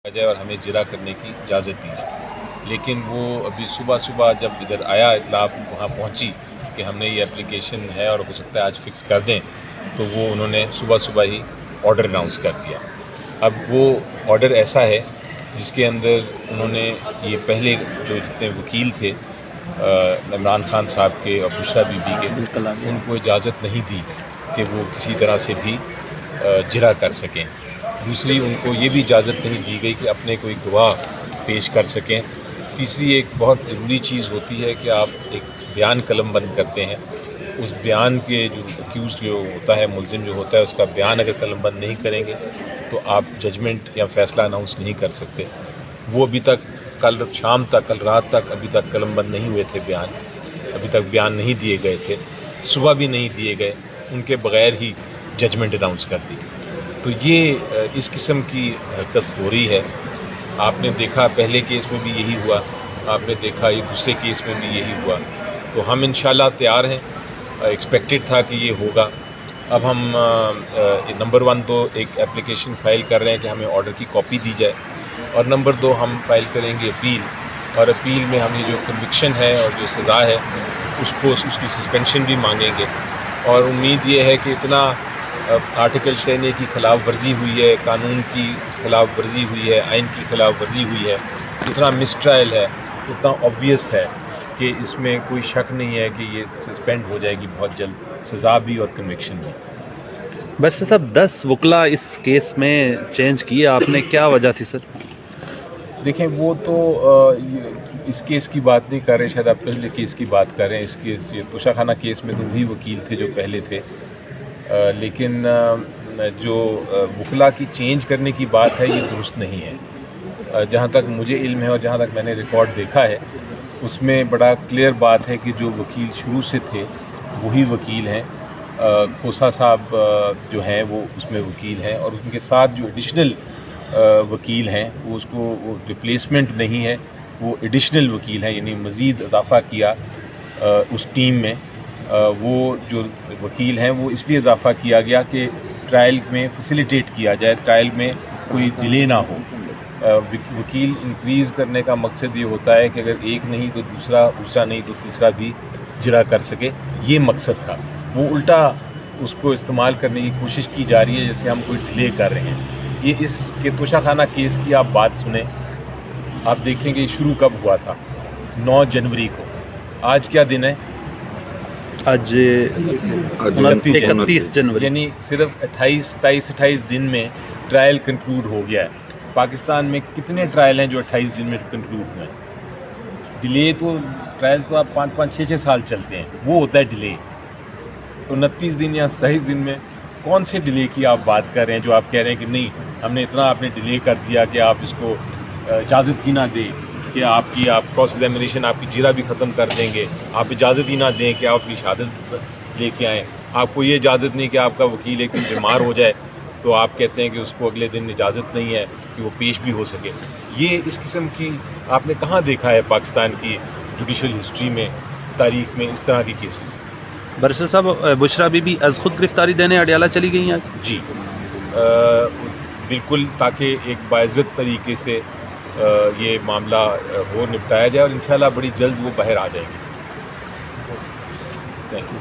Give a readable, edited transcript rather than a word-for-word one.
جائے اور ہمیں جرا کرنے کی اجازت دی جائے، لیکن وہ ابھی صبح جب ادھر آیا اطلاع وہاں پہنچی کہ ہم نے یہ اپلیکیشن ہے اور ہو سکتا ہے آج فکس کر دیں، تو وہ انہوں نے صبح ہی آرڈر اناؤنس کر دیا۔ اب وہ آرڈر ایسا ہے جس کے اندر انہوں نے یہ پہلے جو جتنے وکیل تھے عمران خان صاحب کے اور بشرا بی بی کے، ان کو اجازت نہیں دی کہ وہ کسی طرح سے بھی جرا کر سکیں۔ دوسری، ان کو یہ بھی اجازت نہیں دی گئی کہ اپنے کوئی گواہ پیش کر سکیں۔ تیسری، ایک بہت ضروری چیز ہوتی ہے کہ آپ ایک بیان قلم بند کرتے ہیں، اس بیان کے جو ایکیوز جو ہوتا ہے، ملزم جو ہوتا ہے، اس کا بیان اگر قلم بند نہیں کریں گے تو آپ ججمنٹ یا فیصلہ اناؤنس نہیں کر سکتے۔ وہ ابھی تک کل شام تک، کل رات تک ابھی تک قلم بند نہیں ہوئے تھے، ابھی تک بیان نہیں دیے گئے تھے، صبح بھی نہیں دیے گئے، ان کے بغیر ہی ججمنٹ اناؤنس کر دی۔ تو یہ اس قسم کی حرکت ہو رہی ہے۔ آپ نے دیکھا پہلے کیس میں بھی یہی ہوا، آپ نے دیکھا یہ دوسرے کیس میں بھی یہی ہوا، تو ہم انشاءاللہ تیار ہیں، ایکسپیکٹڈ تھا کہ یہ ہوگا۔ اب ہم نمبر 1 تو ایک اپلیکیشن فائل کر رہے ہیں کہ ہمیں آرڈر کی کاپی دی جائے، اور نمبر 2 ہم فائل کریں گے اپیل، اور اپیل میں ہم یہ جو کنوکشن ہے اور جو سزا ہے اس کی سسپینشن بھی مانگیں گے۔ اور امید یہ ہے کہ اتنا آرٹیکل 10A کی خلاف ورزی ہوئی ہے، قانون کی خلاف ورزی ہوئی ہے، آئین کی خلاف ورزی ہوئی ہے، اتنا مس ٹرائل ہے، اتنا obvious ہے کہ اس میں کوئی شک نہیں ہے کہ یہ سسپینڈ ہو جائے گی بہت جلد، سزا بھی اور کنوکشن بھی۔ بس صاحب 10 وکلا اس کیس میں چینج کیے آپ نے، کیا وجہ تھی سر؟ دیکھیں، وہ تو اس کیس کی بات نہیں کر رہے، شاید آپ پہلے کیس کی بات کر رہے ہیں۔ اس کیس، یہ توشہ خانہ کیس میں تو وہی وکیل تھے جو پہلے تھے، لیکن جو وکلا کی چینج کرنے کی بات ہے یہ درست نہیں ہے۔ جہاں تک مجھے علم ہے اور جہاں تک میں نے ریکارڈ دیکھا ہے، اس میں بڑا کلیئر بات ہے کہ جو وکیل شروع سے تھے وہی وکیل ہیں۔ کھوسہ صاحب جو ہیں وہ اس میں وکیل ہیں، اور ان کے ساتھ جو ایڈیشنل وکیل ہیں وہ اس کو ریپلیسمنٹ نہیں ہے، وہ ایڈیشنل وکیل ہیں، یعنی مزید اضافہ کیا اس ٹیم میں۔ وہ جو وکیل ہیں وہ اس لیے اضافہ کیا گیا کہ ٹرائل میں فیسیلیٹیٹ کیا جائے، ٹرائل میں کوئی ڈیلے نہ ہو۔ وکیل انکریز کرنے کا مقصد یہ ہوتا ہے کہ اگر ایک نہیں تو دوسرا نہیں تو تیسرا بھی جرا کر سکے، یہ مقصد تھا۔ وہ الٹا اس کو استعمال کرنے کی کوشش کی جا رہی ہے جیسے ہم کوئی ڈیلے کر رہے ہیں۔ یہ اس کے توشہ خانہ کیس کی آپ بات سنیں، آپ دیکھیں گے شروع کب ہوا تھا، 9 جنوری کو۔ آج کیا دن ہے؟ آج 31 جنوری، یعنی صرف 28 دن میں ٹرائل کنکلوڈ ہو گیا ہے۔ پاکستان میں کتنے ٹرائل ہیں جو 28 دن میں کنکلوڈ ہوئے ہیں؟ ڈیلے تو ٹرائل تو آپ 5-6 سال چلتے ہیں، وہ ہوتا ہے ڈیلے۔ 29 دن یا 27 دن میں کون سے ڈیلے کی آپ بات کر رہے ہیں جو آپ کہہ رہے ہیں کہ نہیں ہم نے اتنا آپ نے ڈیلے کر دیا کہ آپ اس کو اجازت ہی نہ دیں کہ آپ کراس ایگزامینیشن آپ کی جرا بھی ختم کر دیں گے، آپ اجازت ہی نہ دیں کہ آپ اپنی شہادت لے کے آئیں، آپ کو یہ اجازت نہیں کہ آپ کا وکیل ایک دن بیمار ہو جائے تو آپ کہتے ہیں کہ اس کو اگلے دن اجازت نہیں ہے کہ وہ پیش بھی ہو سکے۔ یہ اس قسم کی آپ نے کہاں دیکھا ہے پاکستان کی جوڈیشل ہسٹری میں، تاریخ میں اس طرح کی کیسز؟ برسر صاحب بشرا بی بی از خود گرفتاری دینے اڈیالہ چلی گئی ہیں آج؟ جی بالکل، تاکہ ایک باعزت طریقے سے یہ معاملہ ہو نپٹایا جائے، اور انشاءاللہ بڑی جلد وہ باہر آ جائیں گے۔ Thank you.